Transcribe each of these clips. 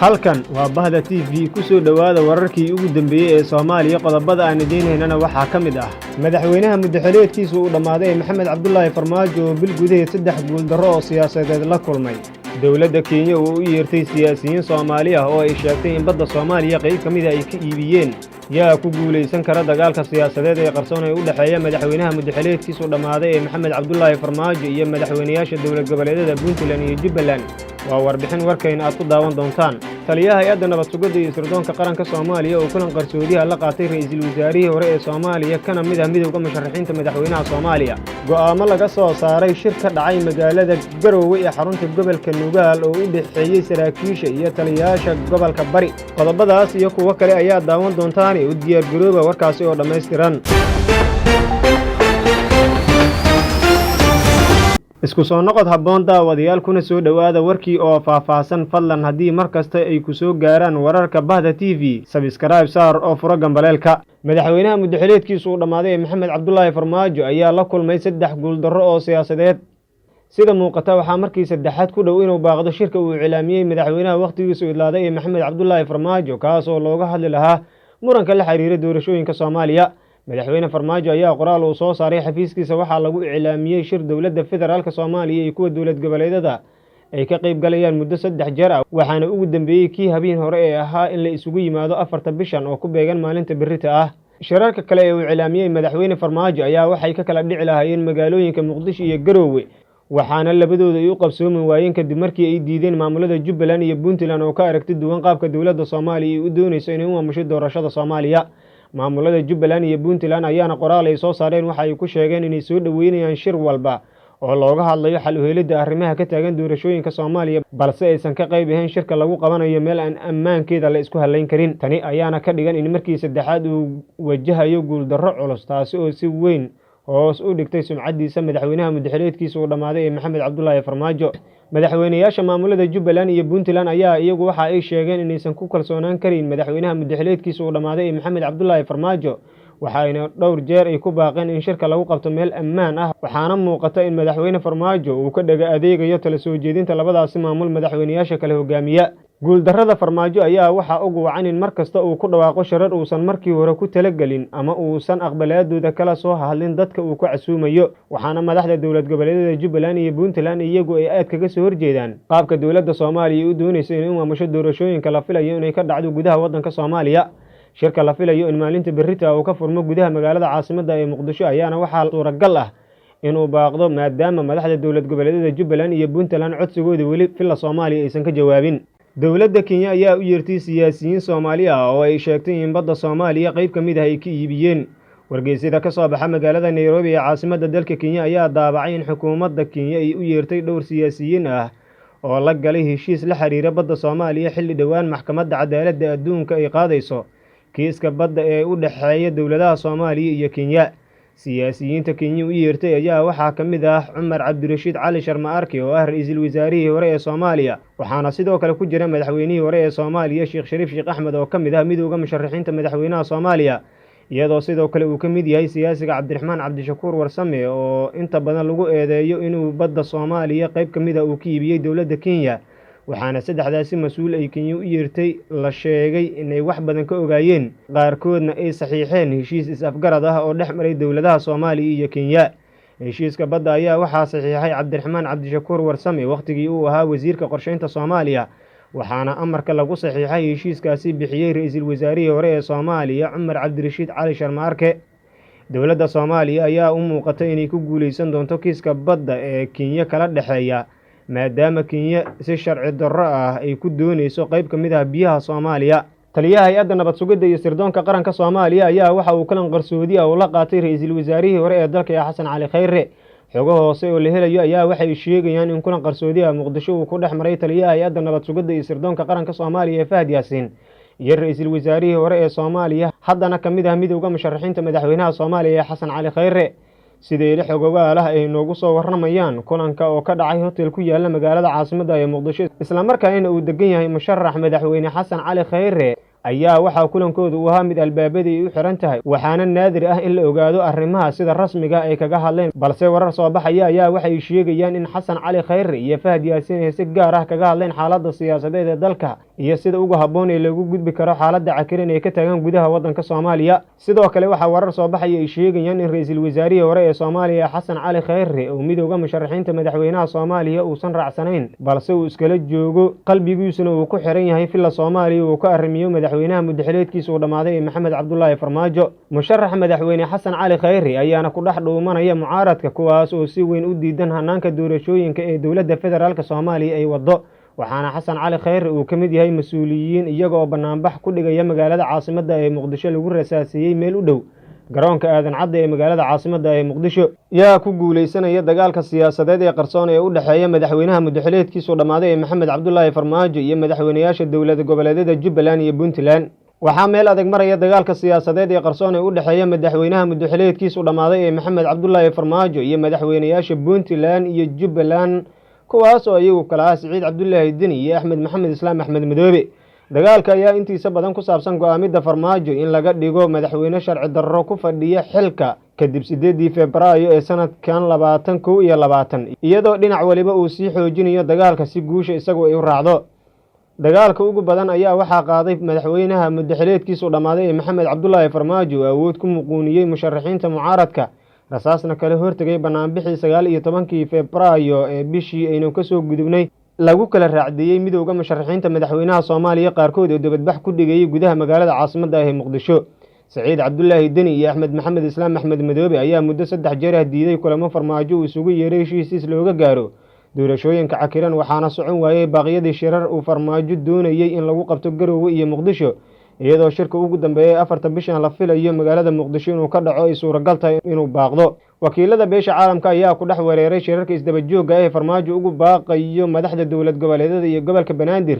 halkan waa Bahda TV ku soo dhawaada wararkii ugu dambeeyay ee Soomaaliya qodobada aan idinheynana waxaa ka mid ah madaxweynaha muddaxileedkiisu uu dhamaaday Maxamed Cabdullaahi Farmaajo oo bil gudaheed 3 guuldarro oo siyaasadeed la kulmay dawladda Kenya oo u yeertay siyaasiyiin Soomaali ah oo ay sheegtay in badda Soomaaliya qayb ka mid ah ay ka iibiyeen yaa ku guuleysan kara dagaalka siyaasadeed ee qarsoon ee u dhaxeeya madaxweynaha muddaxileedkiisu dhamaaday Maxamed Cabdullaahi Farmaajo iyo madaxweynayaasha dawlad goboleedyada Puntland iyo Jubbaland waa warbixin warkayna aad ku daawan doontaan taliyaha hay'adda nabad sugidda iyo sirdoonka qaranka Soomaaliya oo kulan qarsoodiha la qaatay ra'iisul wasaarihii hore ee Soomaaliya kana mid ah midowga musharaxiinta madaxweynaha Soomaaliya go'aamo laga soo saaray shir ka dhacay magaalada Garowe ee xarunta gobolka Nugaal oo u dhaxeeyay saraakiisha iyo taliyayaasha gobolka Bari qodobadaas iyo kuwa kale ayaa daawan doontaan u diyaar garooba warkaasi oo dhameystiran isku soo noqod habboon daawadayaal kuna soo dhawaada warkii oo faahfaahsan fadlan haddii mar kasta ay ku soo gaaraan wararka Bahda TV subscribe saar oo furo gambaleelka madaxweynaha muddaxileedkiisu uu dhamaaday Maxamed Cabdullaahi Farmaajo ayaa la kulmay 3 guuldarro oo siyaasadeed sida muuqata waxaa markii saddexaad ku dhow inuu baaqdo shirka uu cilaamiyay madaxweynaha waqtigiisu idlaaday ee Maxamed Cabdullaahi Farmaajo kaas oo looga hadli lahaa muranka la xiriira doorashooyinka Soomaaliya madaxweyne Farmaajo ayaa qoraal uu soo saaray xafiiskiisa waxaa lagu cilaamiyay shir dawladda federaalka Soomaaliya iyo kuwa dawlad goboleedyada ay ka qayb galayaan muddo 3 jeer ah waxaana ugu dambeeyay kii habeen hore ee ahaa in la isugu yimaado 4 bishan oo ku beegan maalinta berrita ah shirarka kale ee uu cilaamiyay madaxweyne Farmaajo ayaa waxay ka kala dhici lahaayeen magaalooyinka Muqdisho iyo Garowe waxaana labadooda ay u qabsoomi waayeen kadib markii ay diideen maamulada Jubbaland iyo Puntland oo ka aragti duwan qaabka dawladda Soomaaliya u doonayso inay u maamusho doorashada Soomaaliya maamulada Jubbaland iyo Puntland ayaana qoraal ay soo saareen waxa ay ku sheegeen inay soo dhaweynayaan shir walba oo looga hadlayo xal u helidda arrimaha ka taagan doorashooyinka Soomaaliya balse aysan ka qayb ahayn shirka lagu qabanayo meel aan ammaankeeda la isku halayn karin tani ayaana ka dhigan in markii saddexaad uu wajahayo guuldarro culus taasi oo si weyn hoos u dhigtay sumcadiisa madaxweynaha muddaxileedkiisu uu dhamaaday Maxamed Cabdullaahi Farmaajo madaxweynayaasha maamulada Jubbaland iyo Puntland ayaa iyagu waxa ay sheegeen inaysan ku kalsoonaan karin madaxweynaha muddaxileedkiisu uu dhamaaday Maxamed Cabdullaahi Farmaajo waxaana dhowr jeer ay ku baaqeen in shirka lagu qabto meel ammaan ah waxaana muuqata in madaxweyne Farmaajo uu ka dhaga adeegayo tala soo jeedinta labadaasi maamul madaxweynayaasha kala hogaamiya guuldarrada Farmaajo ayaa waxa ugu wacan in markasta uu ku dhawaaqo sharar uusan markii hore ku talagelin ama uusan aqbalaadooda kala soo hadlin dadka uu ku casuumayo waxaana madaxda dawlad goboleedyada Jubbaland iyo Puntland iyagu ay aad kaga soo horjeedaan qaabka dawladda Soomaaliya u doonayso inay u maamusho doorashooyinka la filayo inay ka dhacdo gudaha waddanka Soomaaliya shirka la filayo in maalinta berrita uu ka furmo gudaha magaalada caasimadda ee Muqdisho ayaana waxaa suuragal ah inuu baaqdo maadaama madaxda dawlad goboleedyada Jubbaland iyo Puntland codsigooda weli filla Soomaaliya aysan ka jawaabin dawladda Kenya ayaa u yeertay siyaasiyiin Soomaali ah oo ay sheegtay in badda Soomaaliya qayb ka mid ah ay ka iibiyeen wargeysyada ka soo baxa magaalada Nairobi ee caasimadda dalka Kenya ayaa daabacay in xukuumadda Kenya ay u yeertay dhowr siyaasiyiin ah oo la galay heshiis la xiriira badda Soomaaliya xilli dhawaan maxkamadda cadaaladda adduunka ay qaadayso kiiska badda ee u dhaxeeya dawladaha Soomaaliya iyo Kenya siyaasiyiinta Kenya u yeertay ayaa waxaa ka mid ah Cumar Cabdirashiid Cali Sharma Arki oo ah ra'iisul wasaarihii hore ee Soomaaliya waxaana sidoo kale ku jira madaxweynihii hore ee Soomaaliya Sheekh Shariif Sheekh Axmed oo ka mid ah midowga musharaxiinta madaxweynaha Soomaaliya iyadoo sidoo kale uu ka mid yahay siyaasiga Cabdiraxmaan Cabdishakuur Warsame oo inta badan lagu eedeeyo inuu badda Soomaaliya qayb ka mid ah uu ka iibiyay dawladda Kenya waxaana saddexdaasi mas'uul ay Kenya u yeertay la sheegay inay wax badan ka ogaayeen qaarkoodna ay saxiixeen heshiis is-afgarad ah oo dhex maray dawladaha Soomaaliya iyo Kenya heshiiska badda ayaa waxaa saxiixay Cabdiraxmaan Cabdishakuur Warsame waqtigii uu ahaa wasiirka qorsheynta Soomaaliya waxaana amarka lagu saxiixay heshiiskaasi bixiyay ra'iisul wasaarihii hore ee Soomaaliya Cumar Cabdirashiid Cali Sharma Arki dawladda Soomaaliya ayaa u muuqatay inay ku guuleysan doonto kiiska badda ee Kenya kala dhaxeeya maadaama Kenya si sharci darro ah ay ku doonayso qayb ka mid ah biyaha Soomaaliya taliyaha hay'adda nabad sugidda iyo sirdoonka qaranka Soomaaliya ayaa waxa uu kulan qarsoodi ah la qaatay ra'iisul wasaarihii hore ee dalka Xasan Cali Khayre xogo hoose oo la helayo ayaa waxay sheegayaan in kulan qarsoodi ah Muqdisho uu ku dhex maray taliyaha hay'adda nabad sugidda iyo sirdoonka qaranka Soomaaliya Fahad Yaasiin iyo ra'iisul wasaarihii hore ee Soomaaliya haddana ka mid ah midowga musharaxiinta madaxweynaha Soomaaliya Xasan Cali Khayre sidee la xogogaalaha ay noogu soo warramayaan kulanka oo ka dhacay hotel ku yaala magaalada caasimadda ee Muqdisho isla markaana uu degan yahay musharax madaxweyne Xasan Cali Khayre ayaa waxaa kulankooda u ahaa mid albaabadii u xiran tahay waxaana naadir ah in la ogaado arrimaha sida rasmiga ay kaga hadleen balse warar soo baxaya ayaa waxay sheegayaan in Xasan Cali Khayre iyo Fahad Yaasiin ay si gaar ah kaga hadleen xaaladda siyaasadeed ee dalka iyo sida ugu habboon ee lagu gudbi karo xaaladda cakiran ee ka taagan gudaha waddanka Soomaaliya. Sidoo kale waxaa warar soo baxaya ay sheegayaan in ra'iisul wasaarihii hore ee Soomaaliya Xasan Cali Khayre oo midowga musharaxiinta madaxweynaha Soomaaliya uusan raacsanayn balse uu iskala joogo qalbigiisuna uu ku xiran yahay filla Soomaaliya uu ka arrimiyo madaxweynaha muddaxileedkiisa uu dhamaaday ee Maxamed Cabdullaahi Farmaajo. Musharax madaxweyne Xasan Cali Khayre ayaana ku dhex dhuumanaya mucaaradka kuwaas oo si weyn u diidan hanaanka doorashooyinka ee dowladda federaalka Soomaaliya ay wado, waxaana Xasan Cali Khayre uu ka mid yahay mas'uuliyiin iyagoo banaanbax ku dhigaya magaalada caasimadda ee Muqdisho lagu rasaasiyay meel u dhow garoonka aadan cadde ee magaalada caasimadda ee Muqdisho. yaa ku guuleysanaya dagaalka siyaasadeed ee qarsoon ee u dhexeeya madaxweynaha muddaxileedkiisa dhamaaday ee Maxamed Cabdullaahi Farmaajo iyo madaxweynayaasha dowlad goboleedyada Jubbaland iyo Puntland. waxaa meel adag maraya dagaalka siyaasadeed ee qarsoon ee u dhexeeya madaxweynaha muddaxileedkiisa dhamaaday ee Maxamed Cabdullaahi Farmaajo iyo madaxweynayaasha Puntland iyo Jubbaland kuwaas oo iyagu kala ah Siciid Cabdullaahi Deni iyo Axmed Maxamed Islaam Axmed Madoobe. dagaalka ayaa intiisa badan ku saabsan go'aamida Farmaajo in laga dhigo madaxweyne sharci darro ku fadhiya xilka kadib 8 Febraayo ee sanadkan 2021 iyadoo dhinac waliba uu sii xoojinayo dagaalka si guusha isagoo ay u raacdo. dagaalka ugu badan ayaa waxaa qaaday madaxweynaha muddaxileedkiisa dhamaaday ee Maxamed Cabdullaahi Farmaajo awood ku muquuniyay musharaxiinta mucaaradka rasaasna kala hortagay banaanbixii 19 Febraayo ee bishii aynu ka soo gudubnay lagu kala raacdiyay midowga musharaxiinta madaxweynaha Soomaaliya qaarkood oo dibadbax ku dhigay gudaha magaalada caasimadda ee Muqdisho. Siciid Cabdullaahi Deni iyo Axmed Maxamed Islaam Axmed Madoobe ayaa muddo 3 jeer diiday kulamo Farmaajo uu isugu yeeray heshiis looga gaaro doorashooyinka cakiran, waxaana socon waayay baaqyadii shirar uu Farmaajo doonayay in lagu qabto Garowe iyo Muqdisho, iyadoo shirka ugu dambeeyay 4 bishan la filayo magaalada Muqdisho inuu ka dhaco ay suuragal tahay inuu baaqdo. wakiilada beesha caalamka ayaa ku dhex weeraray shirarka isdaba joogga ee Farmaajo ugu baaqayo madaxda dowlad goboleedyada iyo gobolka Banaadir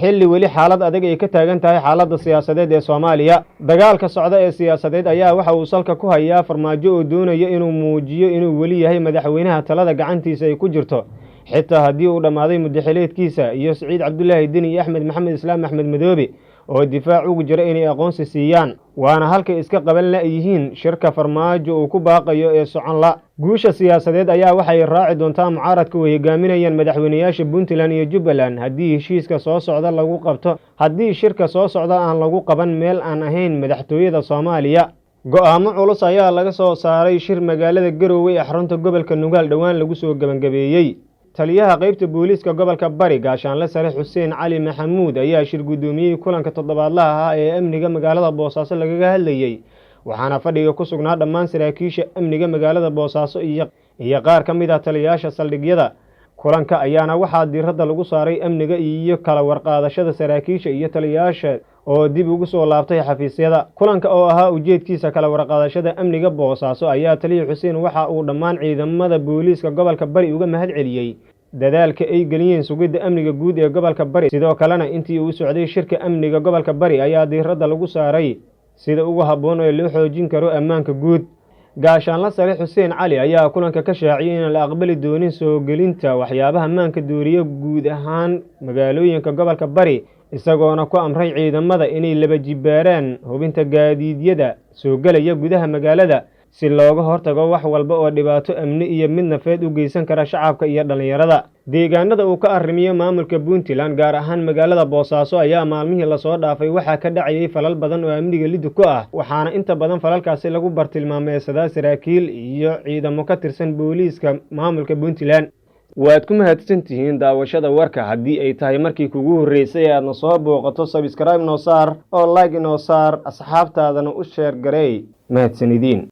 xilli weli xaalad adag ay ka taagan tahay xaaladda siyaasadeed ee Soomaaliya. dagaalka socda ee siyaasadeed ayaa waxa uu salka ku hayaa Farmaajo oo doonaya inuu muujiyo inuu weli yahay madaxweynaha talada gacantiisa ay ku jirto xitaa haddii uu dhamaaday muddaxileedkiisa, iyo Siciid Cabdullaahi Deni iyo Axmed Maxamed Islaam Axmed Madoobe oo difaac ugu jira inay aqoonsi siiyaan, waana halkay iska qaban la yihiin shirka Farmaajo uu ku baaqayo ee socon la. guusha siyaasadeed ayaa waxay raaci doontaa mucaaradka oo hogaaminayaan madaxweynayaasha Puntland iyo Jubbaland haddii heshiiska soo socda lagu qabto, haddii shirka soo socda aan lagu qaban meel aan ahayn madaxtooyada Soomaaliya. go'aamo culus ayaa laga soo saaray shir magaalada Garowe ee xarunta gobolka Nugaal dhawaan lagu soo gabagabeeyay. taliyaha qaybta booliiska gobolka Bari Gaashaanle Sare Xuseen Cali Maxamuud ayaa shir gudoomiyay kulanka toddobaadlaha ah ee amniga magaalada Boosaaso lagaga hadlayay, waxaana fadhiga ku sugnaa dhammaan saraakiisha amniga magaalada Boosaaso iyo qaar ka mid ah taliyayaasha saldhigyada. kulanka ayaana waxaa diiradda lagu saaray amniga iyo kala warqaadashada saraakiisha iyo taliyayaasha oo dib ugu soo laabtay xafiisyada. kulanka oo ahaa ujeedkiisa kala warqaadashada amniga Boosaaso ayaa taliye Xuseen waxa uu dhammaan ciidamada booliiska gobolka Bari uga mahad celiyay dadaalka ay geliyeen sugidda amniga guud ee gobolka Bari. sidoo kalena intii uu socday shirka amniga gobolka Bari ayaa diiradda lagu saaray sida ugu habboon ee loo xoojin karo ammaanka guud. Gaashaanle Sare Xuseen Cali ayaa kulanka ka shaaciyay in la aqbali doonin soo gelinta waxyaabaha ammaanka dooriya guud ahaan magaalooyinka gobolka Bari, isagoona ku amray ciidamada inay laba jibaaraan hubinta gaadiidyada soo galaya gudaha magaalada si looga hortago wax walba oo dhibaato amni iyo mid nafeed u geysan kara shacabka iyo dhalinyarada. deegaanada uu ka arrimiyo maamulka Puntland gaar ahaan magaalada Boosaaso ayaa maalmihii la soo dhaafay waxaa ka dhacayay falal badan oo amniga lid ku ah, waxaana inta badan falalkaasi lagu bartilmaameedsadaa saraakiil iyo ciidamo ka tirsan booliiska maamulka Puntland. waad ku mahadsantihiin daawashada warka. haddii ay tahay markii kugu horeysay ee aadna soo booqato subscribe noo saar oo like noo saar, asxaabtaadana u share gareey. mahadsanidin.